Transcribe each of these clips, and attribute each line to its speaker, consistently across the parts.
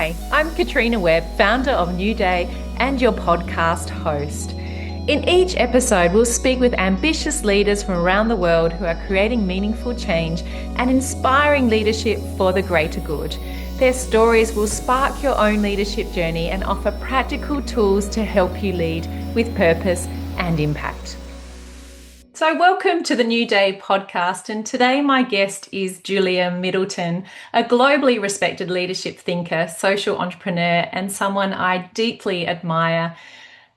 Speaker 1: Hi, I'm Katrina Webb, founder of New Day and your podcast host. In each episode, we'll speak with ambitious leaders from around the world who are creating meaningful change and inspiring leadership for the greater good. Their stories will spark your own leadership journey and offer practical tools to help you lead with purpose and impact. So welcome to the New Day podcast, and today my guest is Julia Middleton, a globally respected leadership thinker, social entrepreneur, and someone I deeply admire.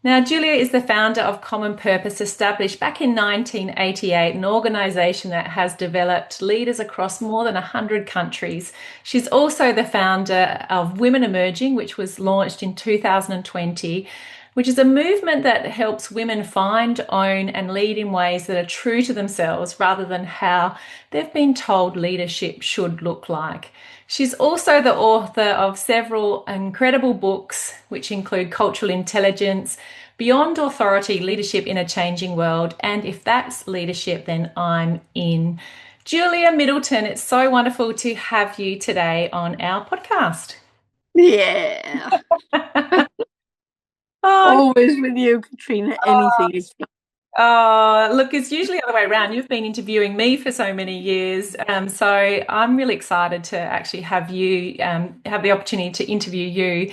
Speaker 1: Now, Julia is the founder of Common Purpose, established back in 1988, an organisation that has developed leaders across more than 100 countries. She's also the founder of Women Emerging, which was launched in 2020, which is a movement that helps women find, own, and lead in ways that are true to themselves rather than how they've been told leadership should look like. She's also the author of several incredible books, which include Cultural Intelligence, Beyond Authority, Leadership in a Changing World, and If That's Leadership, Then I'm In. Julia Middleton, it's so wonderful to have you today on our podcast.
Speaker 2: Yeah. Always with you, Katrina. Anything is fun.
Speaker 1: Look, it's usually the other way around. You've been interviewing me for so many years. So I'm really excited to actually have you have the opportunity to interview you.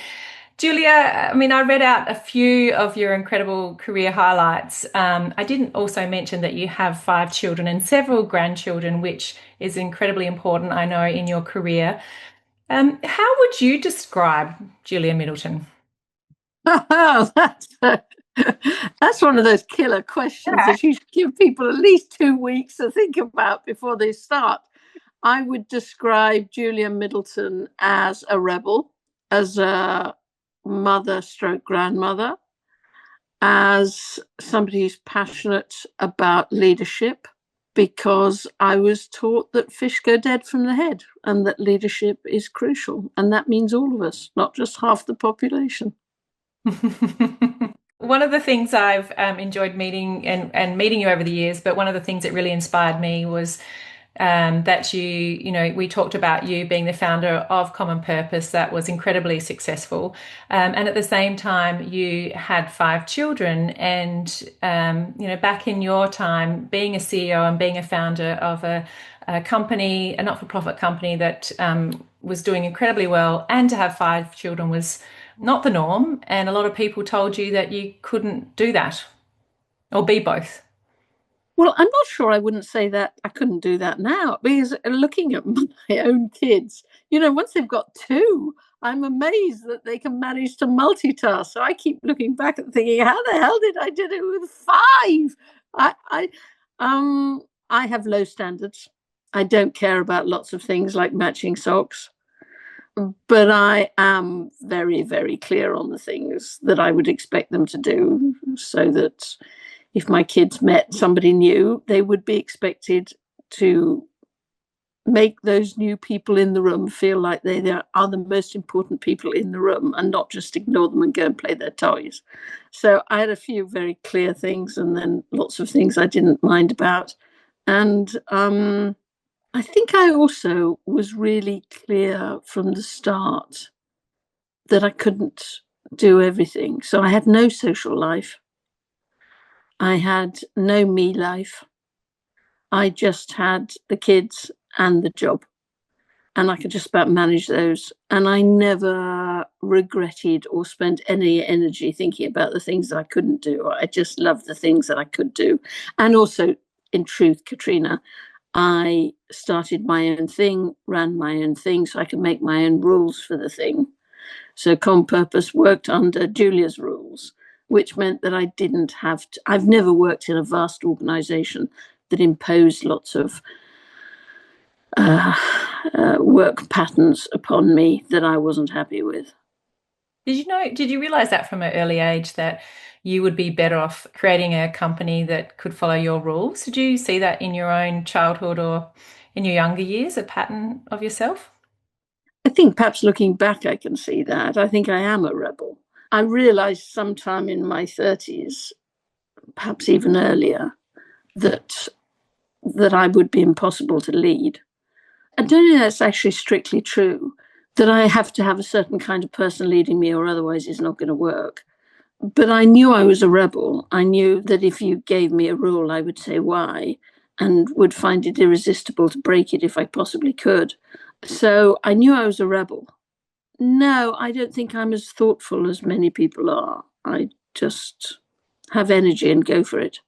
Speaker 1: Julia, I mean, I read out a few of your incredible career highlights. I didn't also mention that you have 5 children and several grandchildren, which is incredibly important, I know, in your career. How would you describe Julia Middleton?
Speaker 2: That's one of those killer questions that you should give people at least 2 weeks to think about before they start. I would describe Julia Middleton as a rebel, as a mother stroke grandmother, as somebody who's passionate about leadership, because I was taught that fish go dead from the head and that leadership is crucial. And that means all of us, not just half the population.
Speaker 1: One of the things I've enjoyed meeting and meeting you over the years, but one of the things that really inspired me was that we talked about you being the founder of Common Purpose that was incredibly successful. And at the same time, you had 5 children. And, back in your time, being a CEO and being a founder of a company, a not-for-profit company that was doing incredibly well, and to have 5 children was not the norm. And a lot of people told you that you couldn't do that or be both.
Speaker 2: Well, I'm not sure I wouldn't say that I couldn't do that now, because looking at my own kids, once they've got 2, I'm amazed that they can manage to multitask. So I keep looking back and thinking, how the hell did I do it with 5? I have low standards. I don't care about lots of things like matching socks, but I am very, very clear on the things that I would expect them to do, so that if my kids met somebody new, they would be expected to make those new people in the room feel like they are the most important people in the room, and not just ignore them and go and play their toys. So I had a few very clear things, and then lots of things I didn't mind about. And I think I also was really clear from the start that I couldn't do everything. So I had no social life. I had no me life. I just had the kids and the job, and I could just about manage those. And I never regretted or spent any energy thinking about the things that I couldn't do. I just loved the things that I could do. And also, in truth, Katrina, I started my own thing, ran my own thing, so I could make my own rules for the thing. So Common Purpose worked under Julia's rules, which meant that I didn't have to. I've never worked in a vast organisation that imposed lots of work patterns upon me that I wasn't happy with.
Speaker 1: Did you realize that from an early age that you would be better off creating a company that could follow your rules? Did you see that in your own childhood or in your younger years, a pattern of yourself?
Speaker 2: I think perhaps looking back, I can see that. I think I am a rebel. I realized sometime in my 30s, perhaps even earlier, that I would be impossible to lead. I don't think that's actually strictly true, that I have to have a certain kind of person leading me, or otherwise it's not going to work. But I knew I was a rebel. I knew that if you gave me a rule, I would say why, and would find it irresistible to break it if I possibly could. So I knew I was a rebel. No, I don't think I'm as thoughtful as many people are. I just have energy and go for it.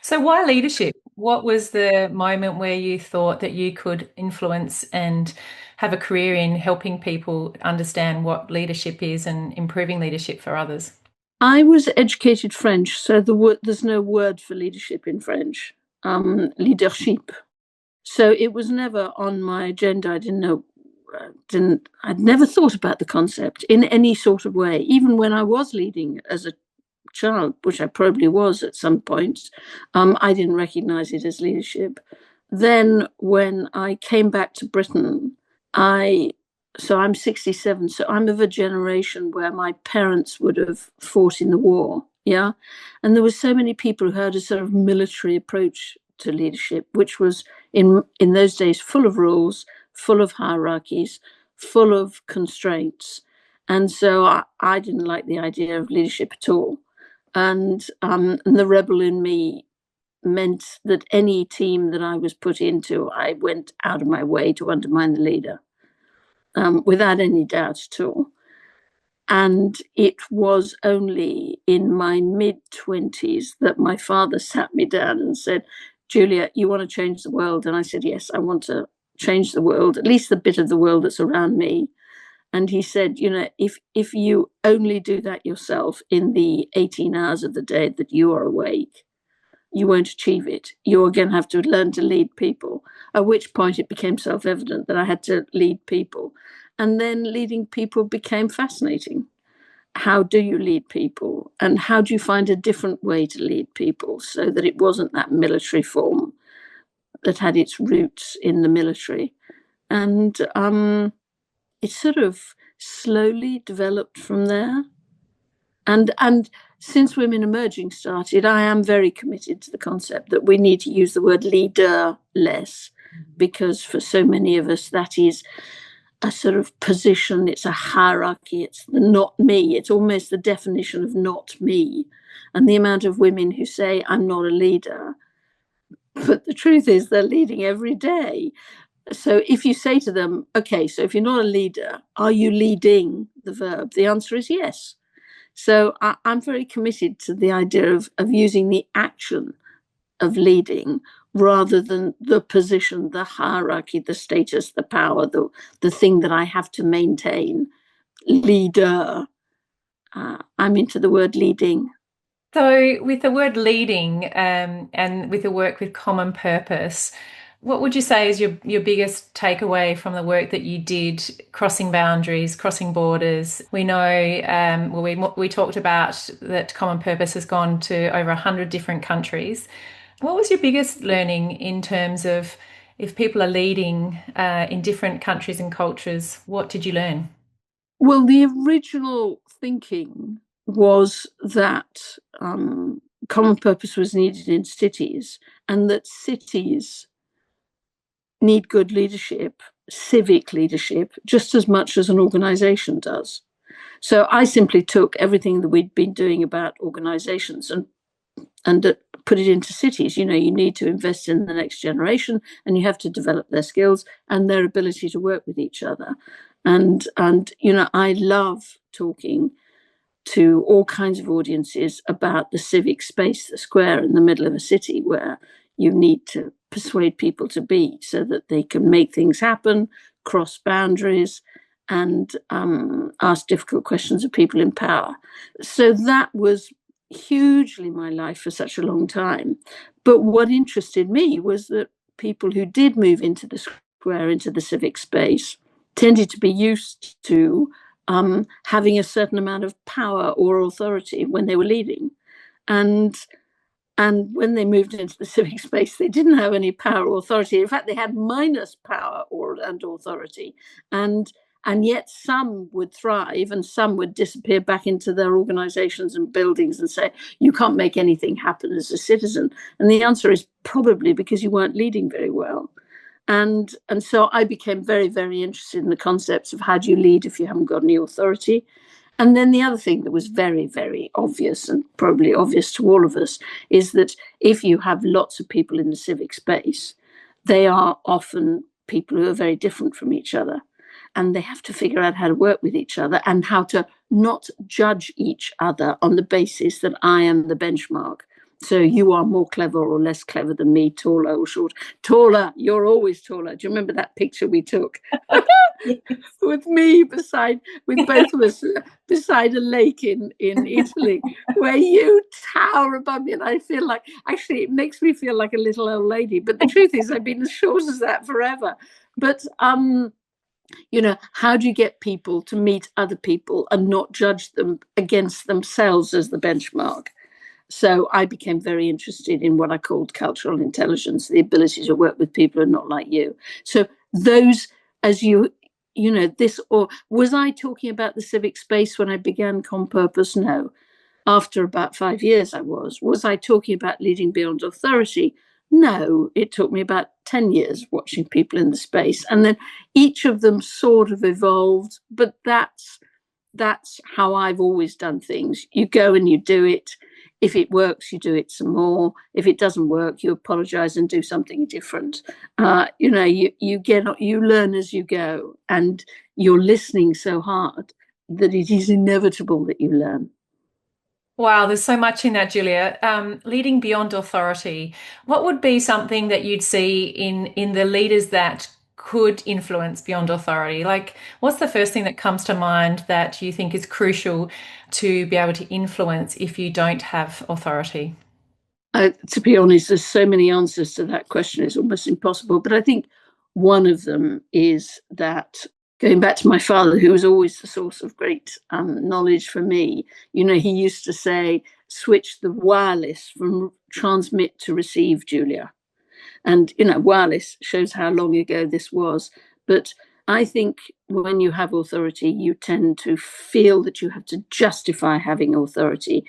Speaker 1: So why leadership? What was the moment where you thought that you could influence and have a career in helping people understand what leadership is and improving leadership for others?
Speaker 2: I was educated French, so there's no word for leadership in French. Leadership. So it was never on my agenda. I didn't know, I'd never thought about the concept in any sort of way. Even when I was leading as a child, which I probably was at some points, I didn't recognize it as leadership. Then when I came back to Britain, so I'm 67, so I'm of a generation where my parents would have fought in the war. Yeah. And there were so many people who had a sort of military approach to leadership, which was in those days full of rules, full of hierarchies, full of constraints. And so I didn't like the idea of leadership at all. And the rebel in me meant that any team that I was put into, I went out of my way to undermine the leader, without any doubt at all. And it was only in my mid-20s that my father sat me down and said, Julia, you want to change the world? And I said, yes, I want to change the world, at least the bit of the world that's around me. And he said, if you only do that yourself in the 18 hours of the day that you are awake, you won't achieve it. You're going to have to learn to lead people. At which point it became self-evident that I had to lead people. And then leading people became fascinating. How do you lead people? And how do you find a different way to lead people so that it wasn't that military form that had its roots in the military? And it sort of slowly developed from there. And since Women Emerging started, I am very committed to the concept that we need to use the word leader less, because for so many of us, that is a sort of position, it's a hierarchy, it's the not me, it's almost the definition of not me. And the amount of women who say, I'm not a leader, but the truth is they're leading every day. So if you say to them, okay, so if you're not a leader, are you leading the verb? The answer is yes. So I'm very committed to the idea of using the action of leading rather than the position, the hierarchy, the status, the power, the thing that I have to maintain. Leader. I'm into the word leading.
Speaker 1: So, with the word leading and with the work with common purpose, what would you say is your biggest takeaway from the work that you did, crossing boundaries, crossing borders? We know, we talked about that common purpose has gone to over 100 different countries. What was your biggest learning in terms of if people are leading in different countries and cultures, what did you learn?
Speaker 2: Well, the original thinking was that common purpose was needed in cities, and that cities need good leadership, civic leadership, just as much as an organization does. So I simply took everything that we'd been doing about organizations and put it into cities. You need to invest in the next generation, and you have to develop their skills and their ability to work with each other. And I love talking to all kinds of audiences about the civic space, the square in the middle of a city where you need to persuade people to be so that they can make things happen, cross boundaries, and ask difficult questions of people in power. So that was hugely my life for such a long time. But what interested me was that people who did move into the square, into the civic space, tended to be used to having a certain amount of power or authority when they were leading. And when they moved into the civic space, they didn't have any power or authority. In fact, they had minus power and authority. And yet some would thrive and some would disappear back into their organizations and buildings and say, you can't make anything happen as a citizen. And the answer is probably because you weren't leading very well. And so I became very, very interested in the concepts of how do you lead if you haven't got any authority. And then the other thing that was very, very obvious, and probably obvious to all of us, is that if you have lots of people in the civic space, they are often people who are very different from each other. And they have to figure out how to work with each other and how to not judge each other on the basis that I am the benchmark. So you are more clever or less clever than me, taller or short. Taller, you're always taller. Do you remember that picture we took? With me with both of us beside a lake in Italy, where you tower above me, and I feel like, actually, it makes me feel like a little old lady. But the truth is, I've been as short as that forever. But how do you get people to meet other people and not judge them against themselves as the benchmark? So I became very interested in what I called cultural intelligence, the ability to work with people who are not like you. So those, as this, or was I talking about the civic space when I began Compurpose? No. After about 5 years, I was. Was I talking about leading beyond authority? No. It took me about 10 years watching people in the space. And then each of them sort of evolved, but that's how I've always done things. You go and you do it. If it works, you do it some more. If it doesn't work, you apologize and do something different. You learn as you go, and you're listening so hard that it is inevitable that you learn.
Speaker 1: Wow, there's so much in that, Julia. Leading beyond authority. What would be something that you'd see in the leaders that could influence beyond authority? Like, what's the first thing that comes to mind that you think is crucial to be able to influence if you don't have authority?
Speaker 2: To be honest, there's so many answers to that question, it's almost impossible. But I think one of them is that, going back to my father, who was always the source of great knowledge for me, he used to say, switch the wireless from transmit to receive, Julia. And, wireless shows how long ago this was. But I think when you have authority, you tend to feel that you have to justify having authority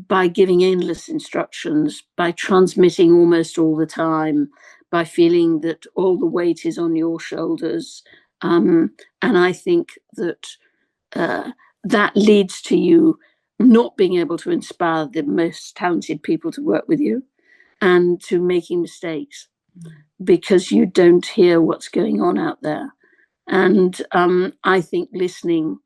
Speaker 2: by giving endless instructions, by transmitting almost all the time, by feeling that all the weight is on your shoulders. And I think that that leads to you not being able to inspire the most talented people to work with you, and to making mistakes because you don't hear what's going on out there. And I think listening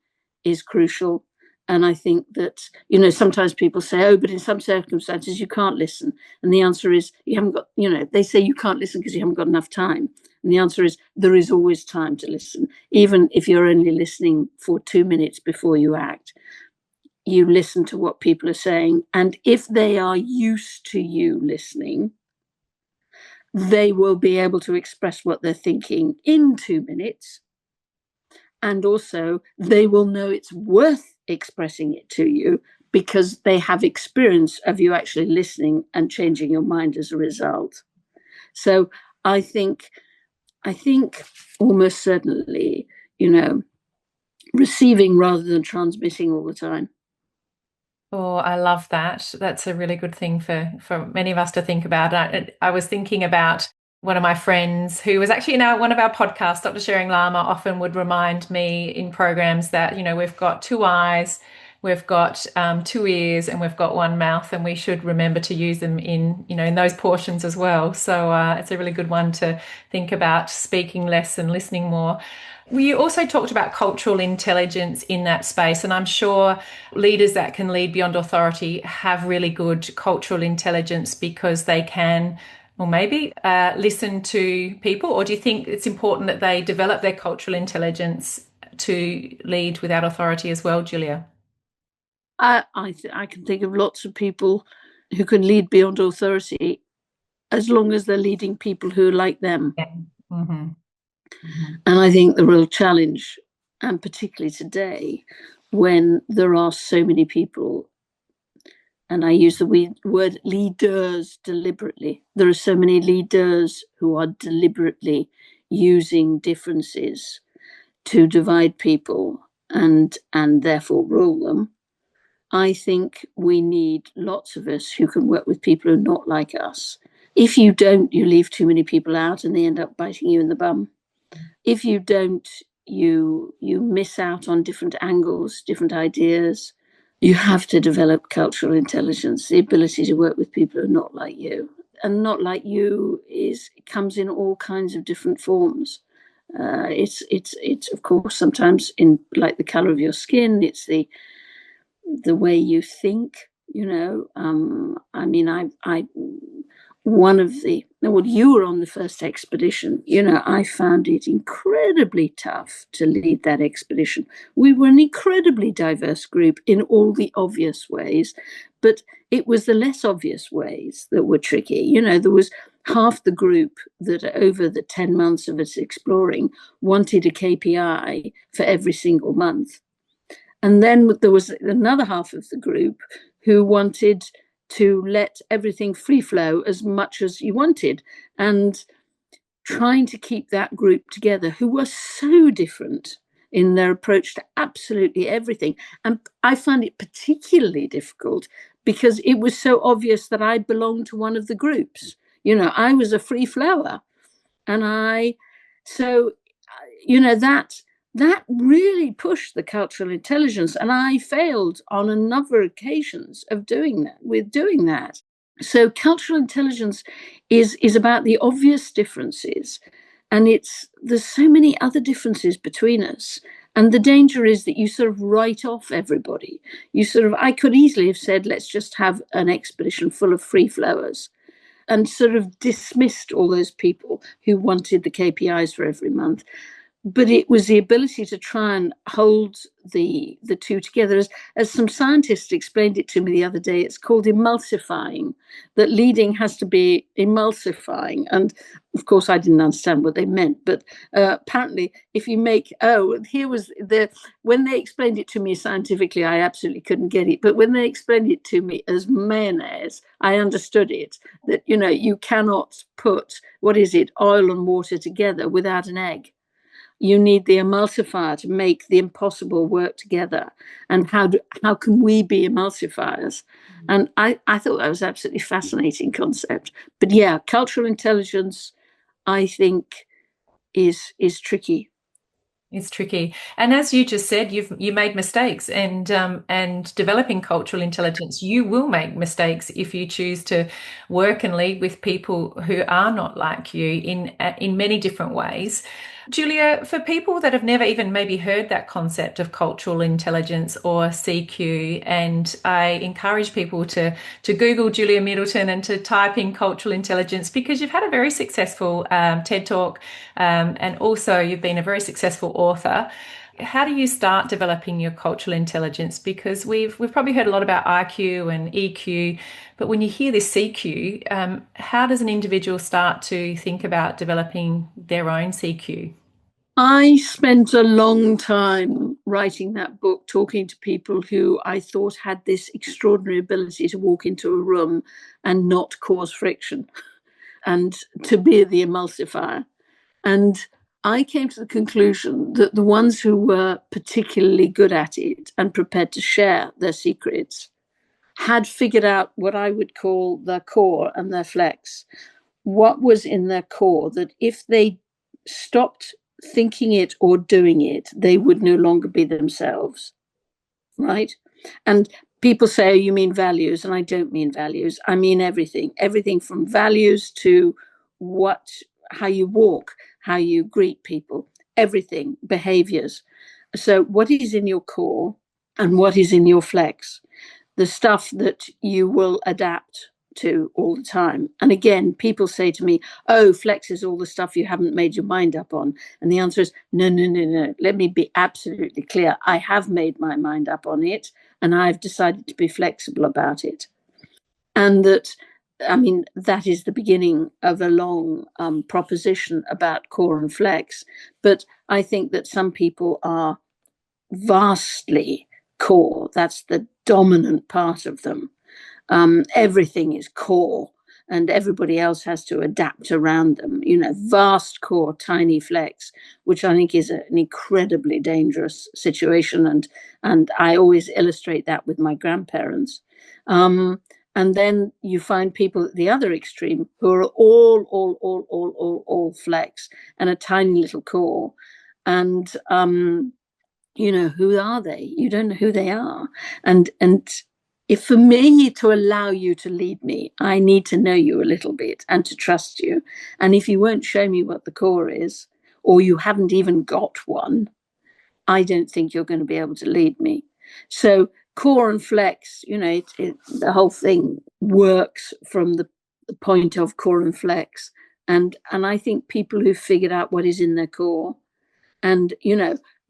Speaker 2: is crucial. And I think that, sometimes people say, oh, but in some circumstances you can't listen. And the answer is, you haven't got, they say you can't listen because you haven't got enough time. And the answer is, there is always time to listen. Even if you're only listening for 2 minutes before you act, you listen to what people are saying. And if they are used to you listening, they will be able to express what they're thinking in 2 minutes. And also, they will know it's worth expressing it to you because they have experience of you actually listening and changing your mind as a result. So I think almost certainly, receiving rather than transmitting all the time.
Speaker 1: Oh, I love that. That's a really good thing for many of us to think about. I was thinking about one of my friends who was actually in one of our podcasts. Dr. Sharing Lama often would remind me in programs that, we've got 2 eyes, we've got 2 ears, and we've got 1 mouth, and we should remember to use them in those portions as well. So it's a really good one to think about, speaking less and listening more. We also talked about cultural intelligence in that space, and I'm sure leaders that can lead beyond authority have really good cultural intelligence because they can, or maybe listen to people. Or do you think it's important that they develop their cultural intelligence to lead without authority as well, Julia?
Speaker 2: I can think of lots of people who can lead beyond authority as long as they're leading people who are like them.
Speaker 1: Yeah. Mm-hmm. Mm-hmm.
Speaker 2: And I think the real challenge, and particularly today, when there are so many people, and I use the word leaders deliberately, there are so many leaders who are deliberately using differences to divide people and therefore rule them. I think we need lots of us who can work with people who are not like us. If you don't, you leave too many people out and they end up biting you in the bum. If you don't, you miss out on different angles, different ideas. You have to develop cultural intelligence, the ability to work with people who are not like you. And not like you comes in all kinds of different forms. It's of course sometimes in like the color of your skin. It's the way you think. I mean, I one of the well, you were on the first expedition. I found it incredibly tough to lead that expedition. We were an incredibly diverse group in all the obvious ways, but it was the less obvious ways that were tricky. There was half the group that over the 10 months of us exploring wanted a KPI for every single month. And then there was another half of the group who wanted to let everything free flow as much as you wanted. And trying to keep that group together, who were so different in their approach to absolutely everything. And I found it particularly difficult because it was so obvious that I belonged to one of the groups. I was a free flower. And so, that really pushed the cultural intelligence. And I failed on a number of occasions of doing that. So cultural intelligence is about the obvious differences. And there's so many other differences between us. And the danger is that you sort of write off everybody. I could easily have said, let's just have an expedition full of free flowers, and sort of dismissed all those people who wanted the KPIs for every month. But it was the ability to try and hold the two together. As some scientists explained it to me the other day, it's called emulsifying, that leading has to be emulsifying. And of course, I didn't understand what they meant. But apparently, if you make, when they explained it to me scientifically, I absolutely couldn't get it. But when they explained it to me as mayonnaise, I understood it, that, you cannot put, oil and water together without an egg. You need the emulsifier to make the impossible work together. And how can we be emulsifiers? And I thought that was an absolutely fascinating concept. But yeah, cultural intelligence, I think, is tricky.
Speaker 1: It's tricky. And as you just said, you made mistakes, and developing cultural intelligence, you will make mistakes if you choose to work and lead with people who are not like you in many different ways. Julia, for people that have never even maybe heard that concept of cultural intelligence or CQ, and I encourage people to Google Julia Middleton and to type in cultural intelligence, because you've had a very successful TED Talk, and also you've been a very successful author. How do you start developing your cultural intelligence? Because we've probably heard a lot about IQ and EQ, but when you hear this CQ, how does an individual start to think about developing their own CQ?
Speaker 2: I spent a long time writing that book, talking to people who I thought had this extraordinary ability to walk into a room and not cause friction, and to be the emulsifier. And I came to the conclusion that the ones who were particularly good at it and prepared to share their secrets had figured out what I would call their core and their flex. What was in their core, that if they stopped thinking it or doing it, they would no longer be themselves, right? And people say, oh, you mean values? And I don't mean values. I mean everything from values to how you walk, how you greet people, everything, behaviors. So what is in your core and what is in your flex? The stuff that you will adapt to all the time. And again, people say to me, oh, flex is all the stuff you haven't made your mind up on. And the answer is no. Let me be absolutely clear. I have made my mind up on it, and I've decided to be flexible about it. And that is the beginning of a long proposition about core and flex. But I think that some people are vastly core. That's the dominant part of them. Everything is core, and everybody else has to adapt around them. Vast core, tiny flex, which I think is an incredibly dangerous situation. And I always illustrate that with my grandparents. And And then you find people at the other extreme who are all flex and a tiny little core. And who are they? You don't know who they are. And if for me to allow you to lead me, I need to know you a little bit and to trust you. And if you won't show me what the core is, or you haven't even got one, I don't think you're going to be able to lead me. So core and flex, the whole thing works from the point of core and flex. And I think people who've figured out what is in their core and,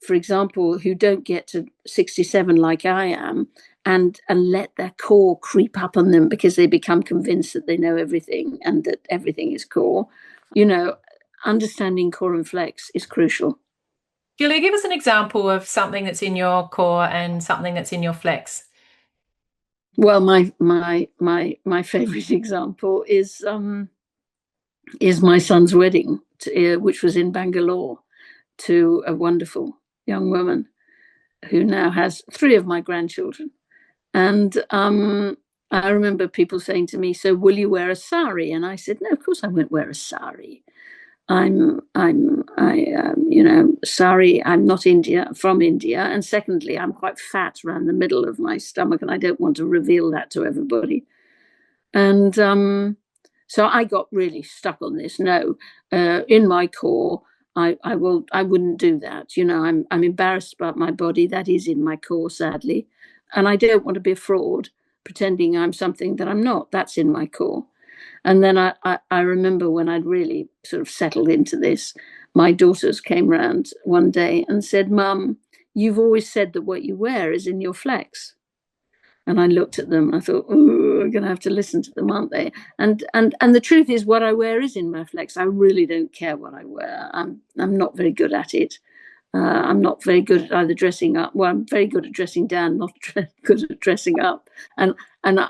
Speaker 2: for example, who don't get to 67 like I am and let their core creep up on them because they become convinced that they know everything and that everything is core, understanding core and flex is crucial.
Speaker 1: Julia, give us an example of something that's in your core and something that's in your flex.
Speaker 2: Well, my favorite example is my son's wedding, which was in Bangalore, to a wonderful young woman who now has 3 of my grandchildren. And I remember people saying to me, "So will you wear a sari?" And I said, "No, of course I won't wear a sari. Sari. I'm not from India, and secondly, I'm quite fat around the middle of my stomach, and I don't want to reveal that to everybody." And so I got really stuck on this. No, in my core, I wouldn't do that. I'm embarrassed about my body. That is in my core, sadly, and I don't want to be a fraud, pretending I'm something that I'm not. That's in my core. And then I remember when I'd really sort of settled into this, my daughters came round one day and said, "Mum, you've always said that what you wear is in your flex." And I looked at them and I thought, "Oh, I'm going to have to listen to them, aren't they?" And the truth is, what I wear is in my flex. I really don't care what I wear. I'm not very good at it. I'm not very good at either dressing up. Well, I'm very good at dressing down, not good at dressing up. And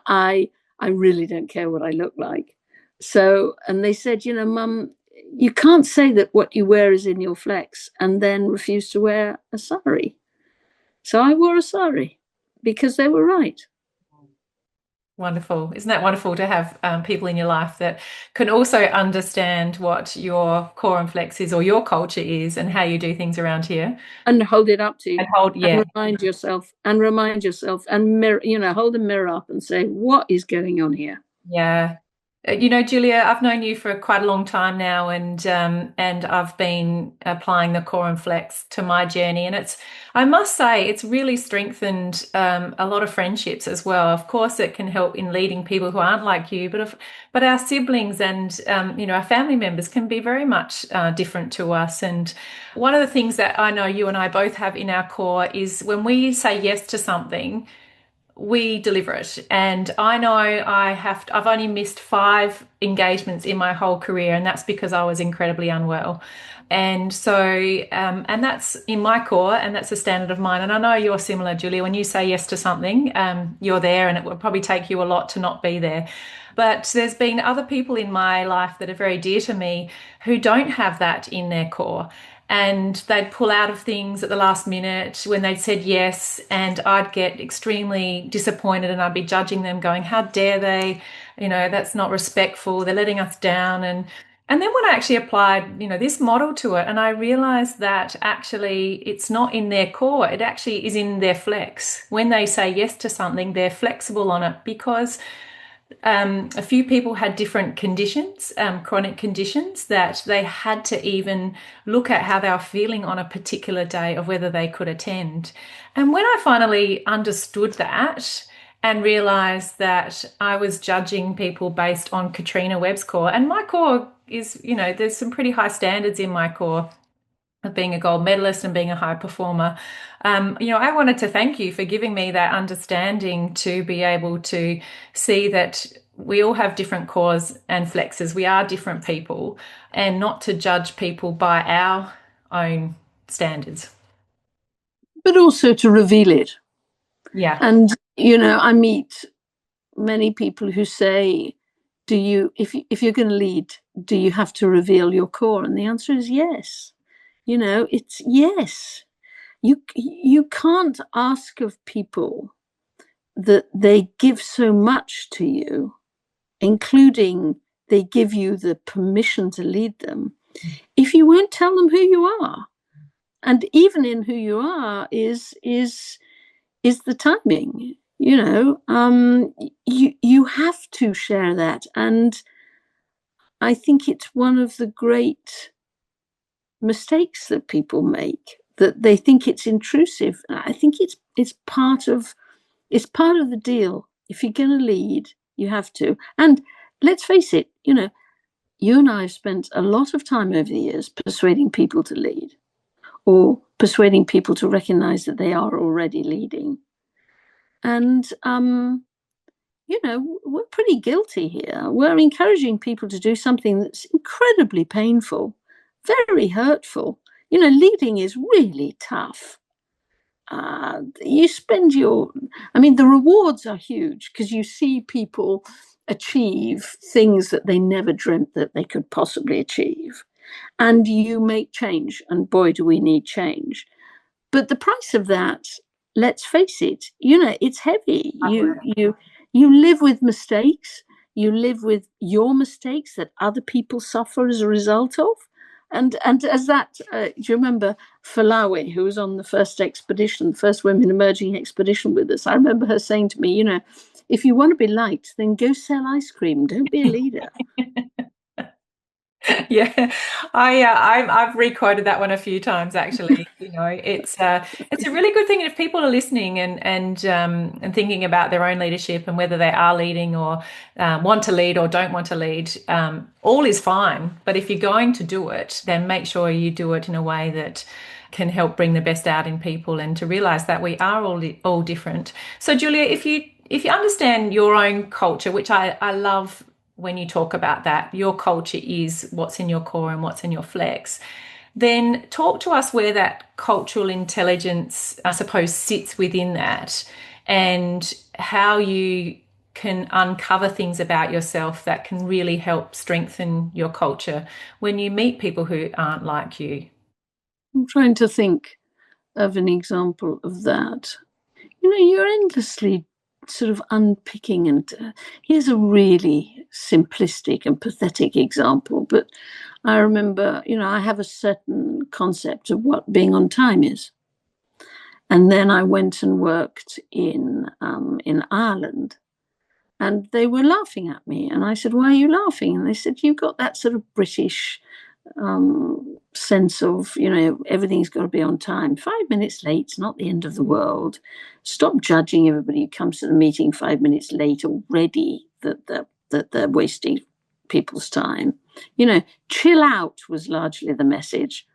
Speaker 2: I really don't care what I look like. So, and they said, "Mum, you can't say that what you wear is in your flex and then refuse to wear a sari." So I wore a sari because they were right.
Speaker 1: Wonderful. Isn't that wonderful to have people in your life that can also understand what your core and flex is or your culture is and how you do things around here?
Speaker 2: And hold it up to you.
Speaker 1: And hold, yeah.
Speaker 2: And remind yourself and mirror, hold a mirror up and say, what is going on here?
Speaker 1: Yeah. Julia, I've known you for quite a long time now, and I've been applying the core and flex to my journey, and I must say, it's really strengthened a lot of friendships as well. Of course, it can help in leading people who aren't like you, but our siblings and our family members can be very much different to us. And one of the things that I know you and I both have in our core is when we say yes to something, we deliver it. And I know I've only missed 5 engagements in my whole career, and that's because I was incredibly unwell. And so, and that's in my core, and that's a standard of mine. And I know you're similar, Julia. When you say yes to something, you're there, and it will probably take you a lot to not be there. But there's been other people in my life that are very dear to me who don't have that in their core. And they'd pull out of things at the last minute when they'd said yes, and I'd get extremely disappointed and I'd be judging them, going, how dare they? That's not respectful. They're letting us down. And then when I actually applied, this model to it, and I realized that actually it's not in their core, it actually is in their flex. When they say yes to something, they're flexible on it because a few people had different conditions, chronic conditions, that they had to even look at how they were feeling on a particular day of whether they could attend. And when I finally understood that and realized that I was judging people based on Katrina Webb's core, and my core is, there's some pretty high standards in my core of being a gold medalist and being a high performer. I wanted to thank you for giving me that understanding to be able to see that we all have different cores and flexes. We are different people, and not to judge people by our own standards.
Speaker 2: But also to reveal it.
Speaker 1: Yeah.
Speaker 2: And, I meet many people who say, if you're going to lead, do you have to reveal your core? And the answer is yes. It's yes. You can't ask of people that they give so much to you, including they give you the permission to lead them, if you won't tell them who you are. And even in who you are is the timing. You have to share that. And I think it's one of the great mistakes that people make, that they think it's intrusive. I think it's part of the deal. If you're going to lead, you have to. And let's face it, you and I have spent a lot of time over the years persuading people to lead, or persuading people to recognize that they are already leading. And we're pretty guilty here. We're encouraging people to do something that's incredibly painful, very hurtful. Leading is really tough. You spend the rewards are huge, because you see people achieve things that they never dreamt that they could possibly achieve. And you make change, and boy, do we need change. But the price of that, let's face it, it's heavy. You live with mistakes. You live with your mistakes that other people suffer as a result of. And as that, do you remember Falawi, who was on the first expedition, the first women emerging expedition with us? I remember her saying to me, if you want to be liked, then go sell ice cream. Don't be a leader.
Speaker 1: Yeah, I've re-quoted that one a few times actually. It's a really good thing if people are listening and thinking about their own leadership and whether they are leading or want to lead or don't want to lead. All is fine, but if you're going to do it, then make sure you do it in a way that can help bring the best out in people, and to realize that we are all different. So, Julia, if you understand your own culture, which I love. When you talk about that, your culture is what's in your core and what's in your flex, then talk to us where that cultural intelligence, I suppose, sits within that, and how you can uncover things about yourself that can really help strengthen your culture when you meet people who aren't like you.
Speaker 2: I'm trying to think of an example of that. You're endlessly sort of unpicking, and here's a really simplistic and pathetic example, but I remember, I have a certain concept of what being on time is. And then I went and worked in Ireland, and they were laughing at me. And I said, "Why are you laughing?" And they said, "You've got that sort of British sense of, everything's got to be on time. 5 minutes late's not the end of the world. Stop judging everybody who comes to the meeting 5 minutes late already, that they're wasting people's time. Chill out was largely the message.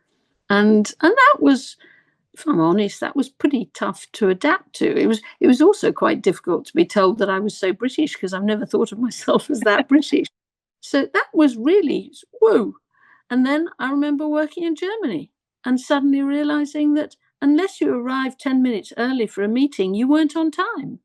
Speaker 2: And that was, if I'm honest, that was pretty tough to adapt to. It was also quite difficult to be told that I was so British, because I've never thought of myself as that British. So that was really, whoa. And then I remember working in Germany and suddenly realizing that unless you arrived 10 minutes early for a meeting, you weren't on time.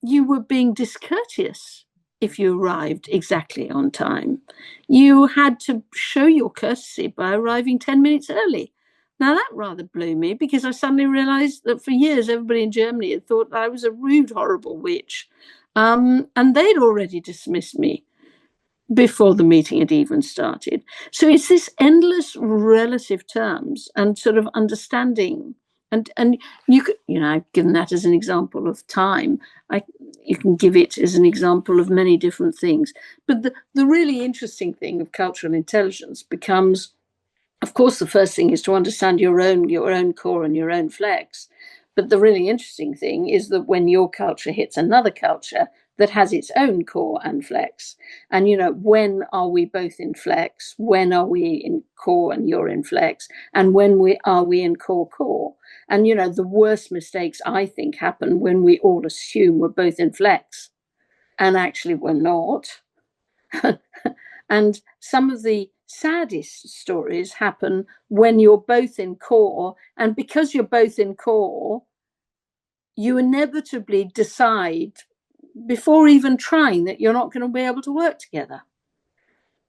Speaker 2: You were being discourteous if you arrived exactly on time. You had to show your courtesy by arriving 10 minutes early. Now, that rather blew me, because I suddenly realized that for years, everybody in Germany had thought I was a rude, horrible witch. And they'd already dismissed me before the meeting had even started. So it's this endless relative terms and sort of understanding. And you could, I've given that as an example of time. You can give it as an example of many different things. But the really interesting thing of cultural intelligence becomes, of course, the first thing is to understand your own core and your own flex. But the really interesting thing is that when your culture hits another culture that has its own core and flex, and when are we both in flex? When are we in core and you're in flex? And when are we in core? And the worst mistakes, I think, happen when we all assume we're both in flex, and actually we're not. And some of the saddest stories happen when you're both in core, and because you're both in core, you inevitably decide before even trying that you're not going to be able to work together.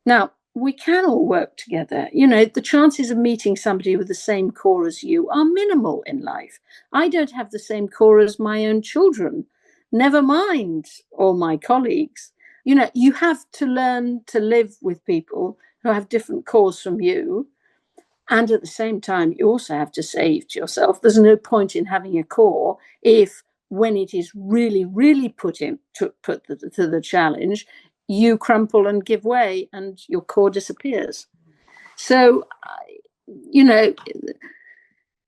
Speaker 2: Now, we can all work together. The chances of meeting somebody with the same core as you are minimal in life. I don't have the same core as my own children. never mind all my colleagues. You know, you have to learn to live with people who have different cores from you. And at the same time, you also have to say to yourself, there's no point in having a core if, when it is really, really put to the challenge, you crumple and give way and your core disappears. So, you know,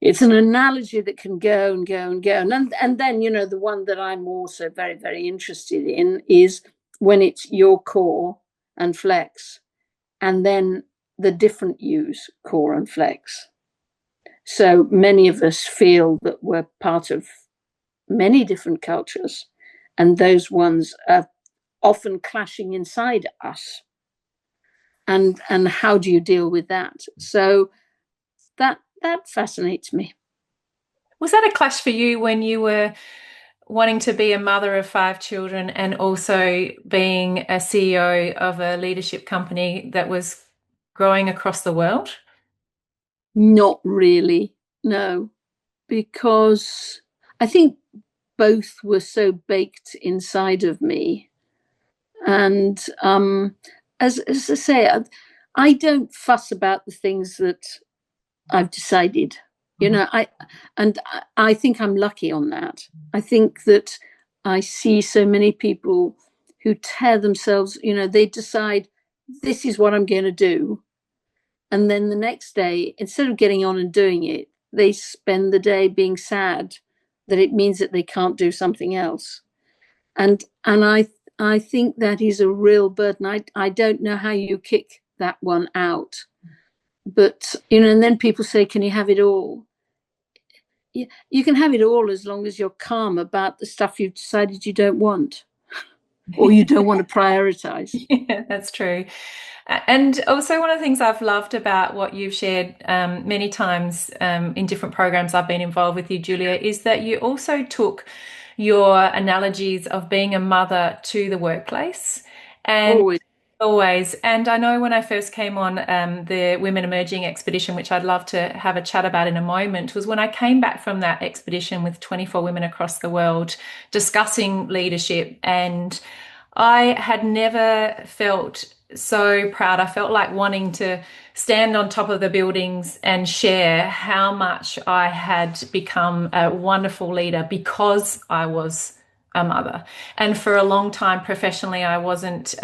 Speaker 2: it's an analogy that can go and go and go. And then, you know, the one that I'm also very, very interested in is when it's your core and flex, and then the different use, core and flex. So many of us feel that we're part of many different cultures, and those ones are often clashing inside us. And how do you deal with that? So that fascinates me.
Speaker 1: Was that a clash for you when you were wanting to be a mother of 5 children and also being a CEO of a leadership company that was growing across the world?
Speaker 2: Not really, no, because I think both were so baked inside of me. And as I say, I don't fuss about the things that I've decided. You know, I think I'm lucky on that. I think that I see so many people who tear themselves, you know, they decide this is what I'm going to do. And then the next day, instead of getting on and doing it, they spend the day being sad that it means that they can't do something else. And I think that is a real burden. I don't know how you kick that one out. But, you know, and then people say, can you have it all? You can have it all as long as you're calm about the stuff you've decided you don't want or you don't want to prioritize.
Speaker 1: Yeah, that's true. And also, one of the things I've loved about what you've shared many times in different programs I've been involved with you, Julia, is that you also took your analogies of being a mother to the workplace. And always. And I know when I first came on the Women Emerging expedition, which I'd love to have a chat about in a moment, was when I came back from that expedition with 24 women across the world discussing leadership. And I had never felt so proud. I felt like wanting to stand on top of the buildings and share how much I had become a wonderful leader because I was a mother. And for a long time professionally, I wasn't.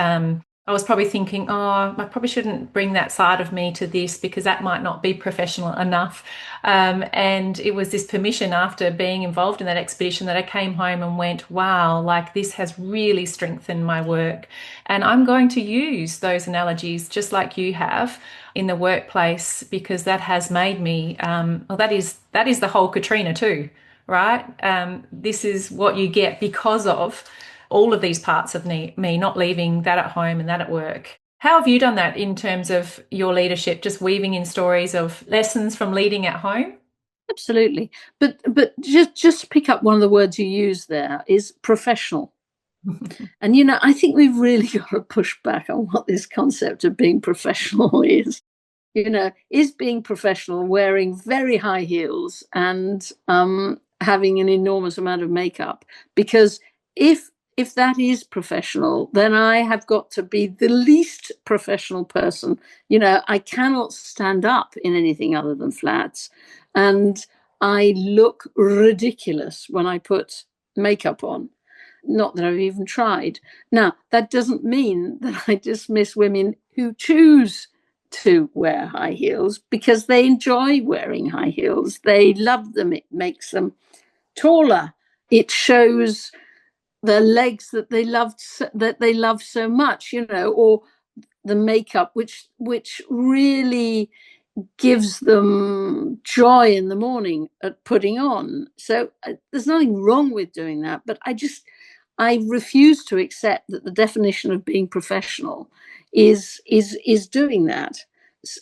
Speaker 1: I was probably thinking, oh, I probably shouldn't bring that side of me to this because that might not be professional enough. And it was this permission after being involved in that expedition that I came home and went, wow, like this has really strengthened my work. And I'm going to use those analogies just like you have in the workplace because that has made me, well, that is the whole Katrina too, right? This is what you get because of all of these parts of me, not leaving that at home and that at work. How have you done that in terms of your leadership, just weaving in stories of lessons from leading at home?
Speaker 2: Absolutely. But just pick up one of the words you use there is professional. And, you know, I think we've really got to push back on what this concept of being professional is. You know, is being professional wearing very high heels and having an enormous amount of makeup? Because if that is professional, then I have got to be the least professional person. You know, I cannot stand up in anything other than flats. And I look ridiculous when I put makeup on. Not that I've even tried. Now, that doesn't mean that I dismiss women who choose to wear high heels because they enjoy wearing high heels. They love them. It makes them taller. It shows the legs that they love so much, you know, or the makeup which really gives them joy in the morning at putting on. So there's nothing wrong with doing that, but I refuse to accept that the definition of being professional is doing that.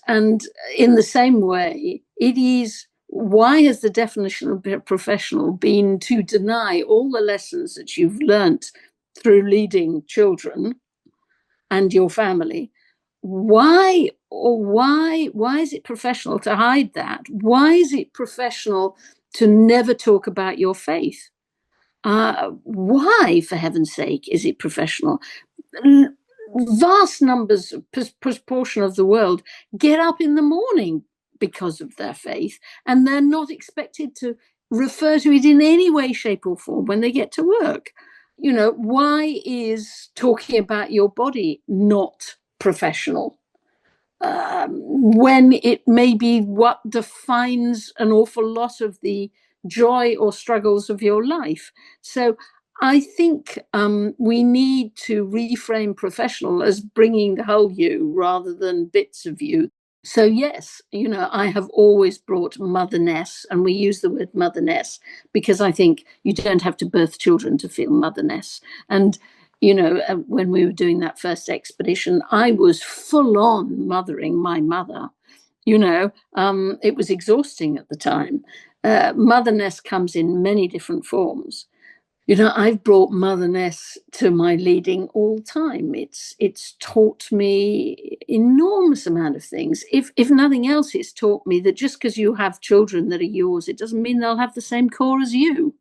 Speaker 2: And in the same way, it is, why has the definition of professional been to deny all the lessons that you've learnt through leading children and your family? Why is it professional to hide that? Why is it professional to never talk about your faith? Why, for heaven's sake, is it professional? Vast numbers, proportion of the world get up in the morning because of their faith, and they're not expected to refer to it in any way, shape, or form when they get to work. Why is talking about your body not professional? When it may be what defines an awful lot of the joy or struggles of your life. So I think we need to reframe professional as bringing the whole you rather than bits of you. So yes, I have always brought motherness, and we use the word motherness because I think you don't have to birth children to feel motherness. And when we were doing that first expedition, I was full on mothering my mother. It was exhausting at the time. Motherness comes in many different forms. I've brought motherness to my leading all the time. It's taught me enormous amount of things. If nothing else, it's taught me that just because you have children that are yours, it doesn't mean they'll have the same core as you.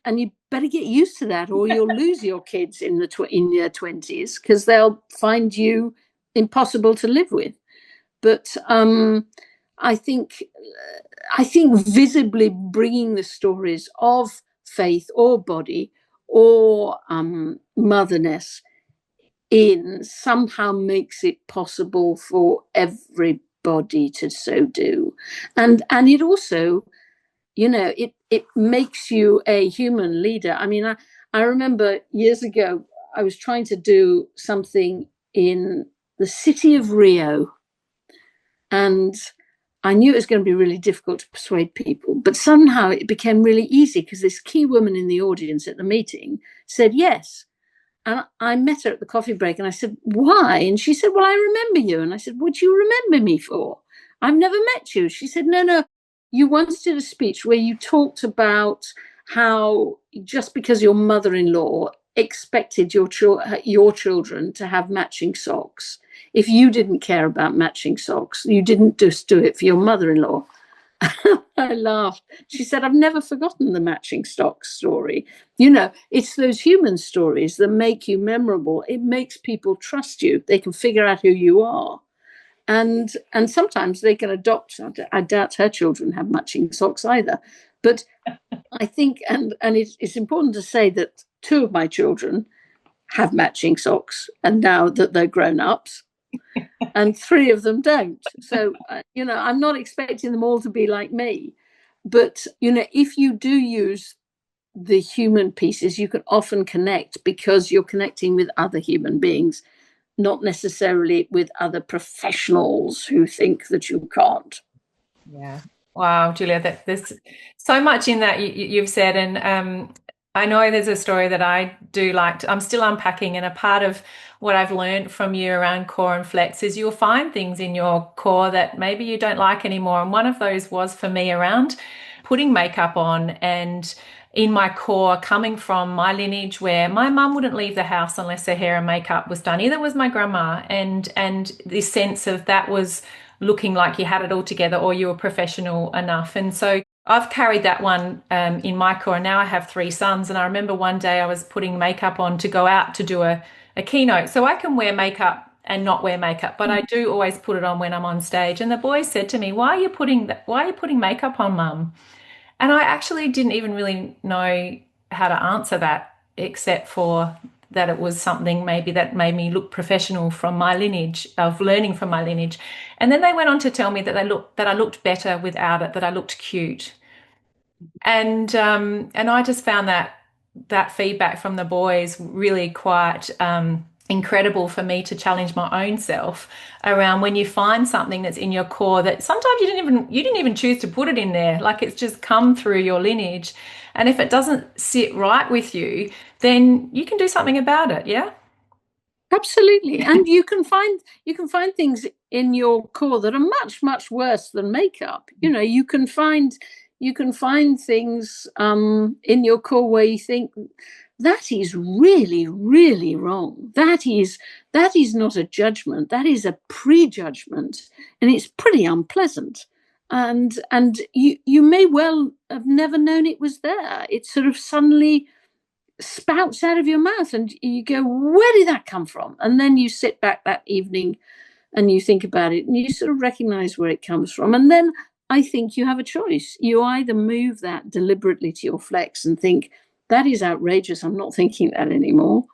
Speaker 2: And you better get used to that, or you'll lose your kids in their 20s because they'll find you impossible to live with. But I think visibly bringing the stories of faith or body or motherness in somehow makes it possible for everybody to so do. And it also, it makes you a human leader. I mean, I remember years ago, I was trying to do something in the city of Rio, and I knew it was going to be really difficult to persuade people, but somehow it became really easy because this key woman in the audience at the meeting said yes. And I met her at the coffee break and I said, why? And she said, well, I remember you. And I said, what do you remember me for? I've never met you. She said, no, you once did a speech where you talked about how just because your mother-in-law expected your children to have matching socks, if you didn't care about matching socks, you didn't just do it for your mother-in-law. I laughed. She said, I've never forgotten the matching socks story. It's those human stories that make you memorable. It makes people trust you. They can figure out who you are. And sometimes they can adopt. I doubt her children have matching socks either. But I think, and it's important to say that 2 of my children have matching socks, and now that they're grown-ups, and 3 of them don't. So, I'm not expecting them all to be like me. But, if you do use the human pieces, you can often connect because you're connecting with other human beings, not necessarily with other professionals who think that you can't.
Speaker 1: Yeah. Wow, Julia, there's so much in that you've said. And I know there's a story that I do like. I'm still unpacking, and a part of what I've learned from you around core and flex is you'll find things in your core that maybe you don't like anymore. And one of those was for me around putting makeup on, and in my core, coming from my lineage where my mum wouldn't leave the house unless her hair and makeup was done. Either was my grandma, and this sense of that was looking like you had it all together or you were professional enough. And so I've carried that one in my core. And now I have 3 sons. And I remember one day I was putting makeup on to go out to do a keynote. So I can wear makeup and not wear makeup, but I do always put it on when I'm on stage. And the boys said to me, why are you putting makeup on, Mum? And I actually didn't even really know how to answer that, except for that it was something maybe that made me look professional from my lineage, of learning from my lineage. And then they went on to tell me that I looked better without it, that I looked cute. And I just found that feedback from the boys really quite incredible for me to challenge my own self around when you find something that's in your core that sometimes you didn't even choose to put it in there, like it's just come through your lineage. And if it doesn't sit right with you, then you can do something about it. Yeah.
Speaker 2: Absolutely. And you can find things in your core that are much, much worse than makeup. You can find things in your core where you think that is really, really wrong. That is not a judgment. That is a prejudgment, and it's pretty unpleasant. And you may well have never known it was there. It sort of suddenly spouts out of your mouth, and you go, where did that come from? And then you sit back that evening and you think about it, and you sort of recognize where it comes from. And then I think you have a choice. You either move that deliberately to your flex and think, that is outrageous, I'm not thinking that anymore.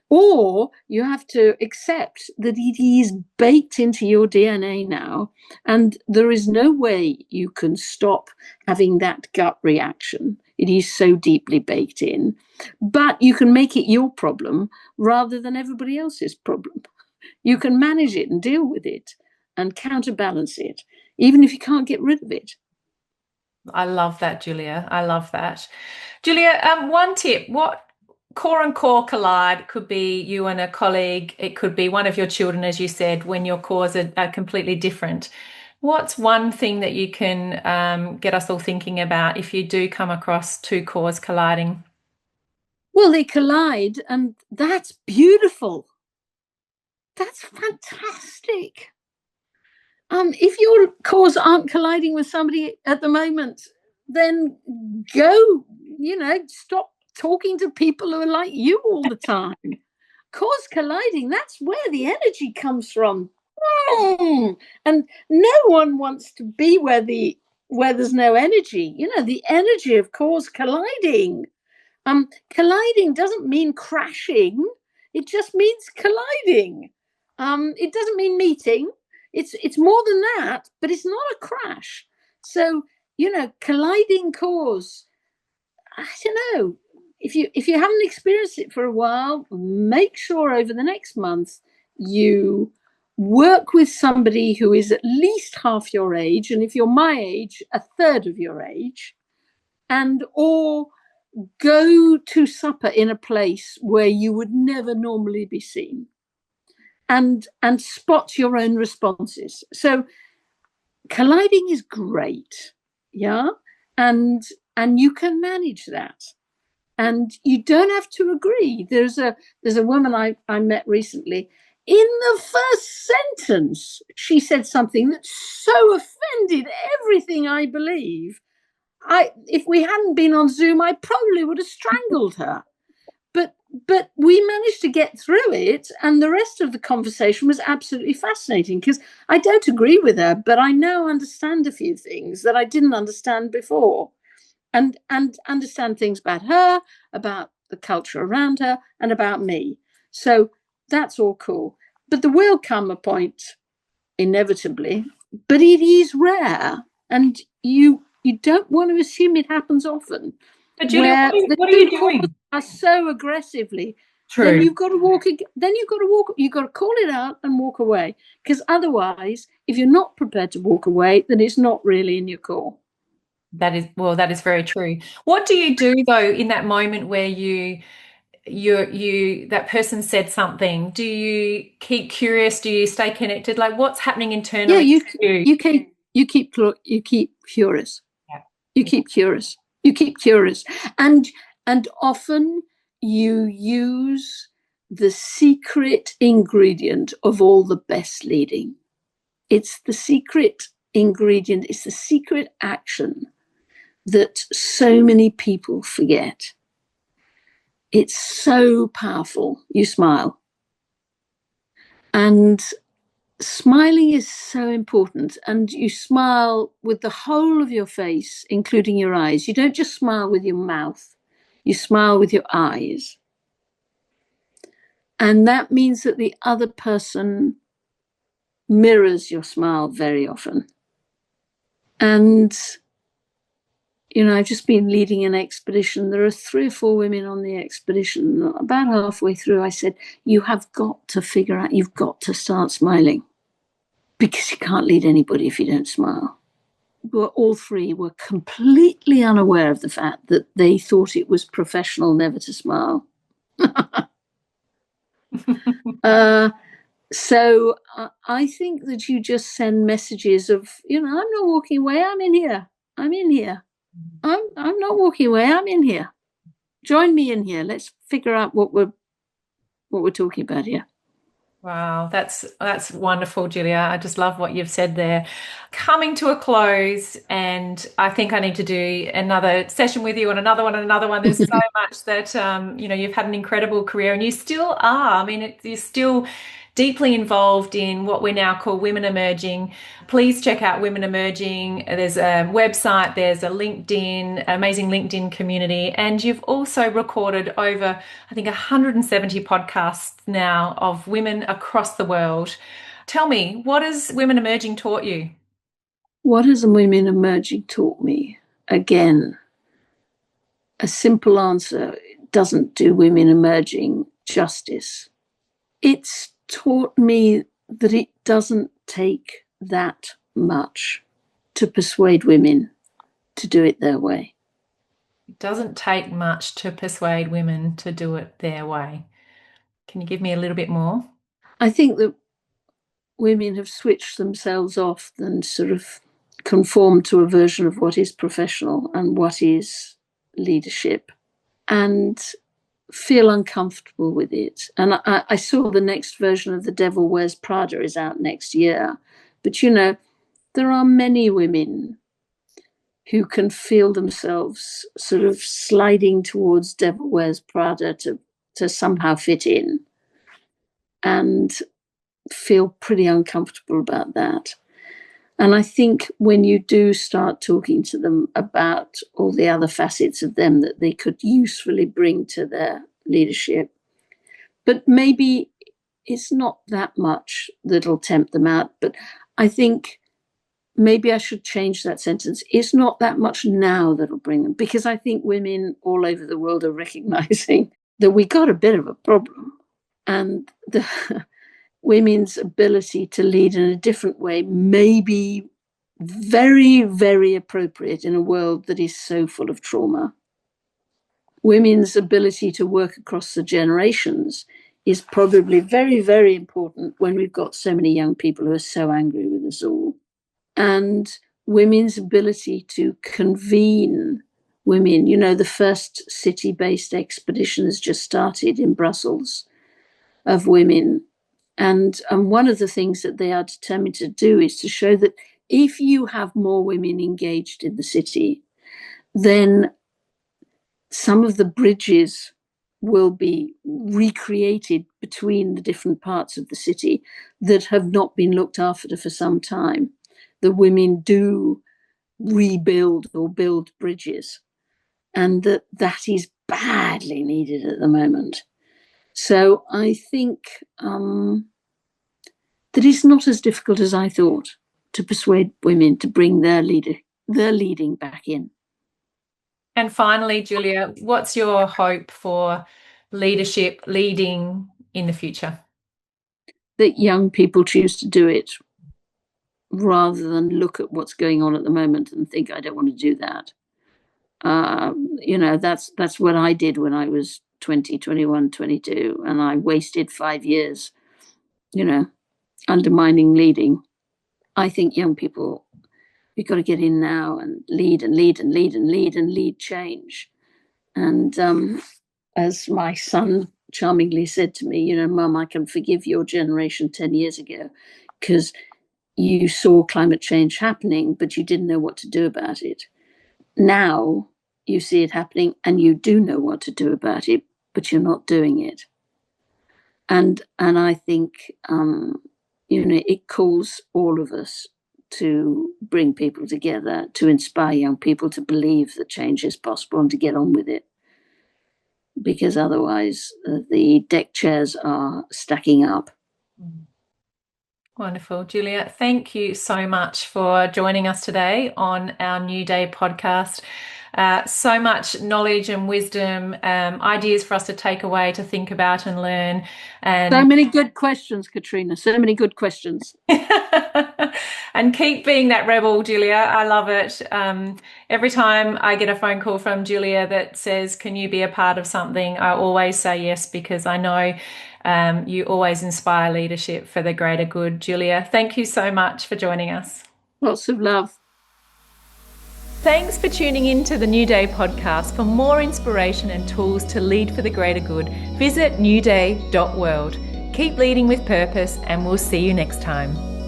Speaker 2: Or you have to accept that it is baked into your DNA now, and there is no way you can stop having that gut reaction. It is so deeply baked in. But you can make it your problem rather than everybody else's problem. You can manage it and deal with it and counterbalance it, even if you can't get rid of it.
Speaker 1: I love that, Julia. I love that. Julia, one tip, what core and core collide could be you and a colleague, it could be one of your children, as you said, when your cores are completely different. What's one thing that you can get us all thinking about if you do come across two cores colliding?
Speaker 2: Well, they collide, and that's beautiful. That's fantastic. If your cores aren't colliding with somebody at the moment, then go, stop talking to people who are like you all the time. Cores colliding, that's where the energy comes from. And no one wants to be where there's no energy. The energy of cores colliding. Colliding doesn't mean crashing. It just means colliding. It doesn't mean meeting. It's more than that, but it's not a crash. So, colliding cores, I don't know. If you haven't experienced it for a while, make sure over the next month you work with somebody who is at least half your age, and if you're my age, a third of your age, or go to supper in a place where you would never normally be seen, and spot your own responses. So colliding is great, yeah, and you can manage that, and you don't have to agree. There's a woman I met recently. In the first sentence, she said something that so offended everything I believe. If we hadn't been on Zoom, I probably would have strangled her. But we managed to get through it, and the rest of the conversation was absolutely fascinating, because I don't agree with her, but I now understand a few things that I didn't understand before, and understand things about her, about the culture around her, and about me. So that's all cool. But there will come a point, inevitably, but it is rare, and you don't want to assume it happens often.
Speaker 1: But Julia,
Speaker 2: where
Speaker 1: what are you doing?
Speaker 2: are so aggressively,
Speaker 1: True.
Speaker 2: then you've got to walk. You've got to call it out and walk away. Because otherwise, if you're not prepared to walk away, then it's not really in your core.
Speaker 1: That is very true. What do you do though in that moment where that person said something? Do you keep curious? Do you stay connected? Like, what's happening internally?
Speaker 2: Yeah, you keep curious.
Speaker 1: Yeah.
Speaker 2: You keep curious. You keep curious, and often you use the secret ingredient of all the best leading. It's the secret ingredient. It's the secret action that so many people forget. It's so powerful. You smile. And smiling is so important. And you smile with the whole of your face, including your eyes. You don't just smile with your mouth. You smile with your eyes. And that means that the other person mirrors your smile very often. And I've just been leading an expedition. There are 3 or 4 women on the expedition. About halfway through, I said, you have got to figure out, you've got to start smiling, because you can't lead anybody if you don't smile. All 3 were completely unaware of the fact that they thought it was professional never to smile. So I think that you just send messages of, I'm not walking away, I'm in here. I'm in here. I'm not walking away. I'm in here. Join me in here. Let's figure out what we're talking about here.
Speaker 1: Wow, that's wonderful, Julia. I just love what you've said there. Coming to a close, and I think I need to do another session with you and another one and another one. There's so much that you've had an incredible career, and you still are. I mean, you're still deeply involved in what we now call Women Emerging. Please check out Women Emerging. There's a website, there's a LinkedIn, amazing LinkedIn community, and you've also recorded over, I think, 170 podcasts now of women across the world. Tell me, what has Women Emerging taught you?
Speaker 2: What has Women Emerging taught me? Again, a simple answer doesn't do Women Emerging justice. It's taught me that it doesn't take that much to persuade women to do it their way.
Speaker 1: It doesn't take much to persuade women to do it their way. Can you give me a little bit more?
Speaker 2: I think that women have switched themselves off and sort of conformed to a version of what is professional and what is leadership, and feel uncomfortable with it. And I saw the next version of The Devil Wears Prada is out next year. But, there are many women who can feel themselves sort of sliding towards Devil Wears Prada to somehow fit in, and feel pretty uncomfortable about that. And I think when you do start talking to them about all the other facets of them that they could usefully bring to their leadership, but maybe it's not that much that'll tempt them out. But I think maybe I should change that sentence. It's not that much now that'll bring them, because I think women all over the world are recognizing that we got a bit of a problem, and the women's ability to lead in a different way may be very, very appropriate in a world that is so full of trauma. Women's ability to work across the generations is probably very, very important when we've got so many young people who are so angry with us all. And women's ability to convene women, the first city-based expedition has just started in Brussels of women. And one of the things that they are determined to do is to show that if you have more women engaged in the city, then some of the bridges will be recreated between the different parts of the city that have not been looked after for some time. The women do rebuild or build bridges, and that is badly needed at the moment. So I think that it's not as difficult as I thought to persuade women to bring their leading back in.
Speaker 1: And finally, Julia, what's your hope for leading in the future?
Speaker 2: That young people choose to do it rather than look at what's going on at the moment and think, I don't want to do that. That's what I did when I was 20, 21, 22, and I wasted 5 years, undermining leading. I think young people, we've got to get in now and lead and lead and lead and lead and lead change. And as my son charmingly said to me, Mum, I can forgive your generation 10 years ago because you saw climate change happening, but you didn't know what to do about it. Now you see it happening and you do know what to do about it, but you're not doing it. And I think, it calls all of us to bring people together, to inspire young people to believe that change is possible and to get on with it. Because otherwise the deck chairs are stacking up.
Speaker 1: Wonderful. Julia, thank you so much for joining us today on our New Day podcast. So much knowledge and wisdom, ideas for us to take away, to think about and learn. And
Speaker 2: so many good questions, Katrina, so many good questions.
Speaker 1: And keep being that rebel, Julia. I love it. Every time I get a phone call from Julia that says, can you be a part of something? I always say yes, because I know you always inspire leadership for the greater good. Julia, thank you so much for joining us.
Speaker 2: Lots of love.
Speaker 1: Thanks for tuning in to the New Day podcast. For more inspiration and tools to lead for the greater good, visit newday.world. Keep leading with purpose, and we'll see you next time.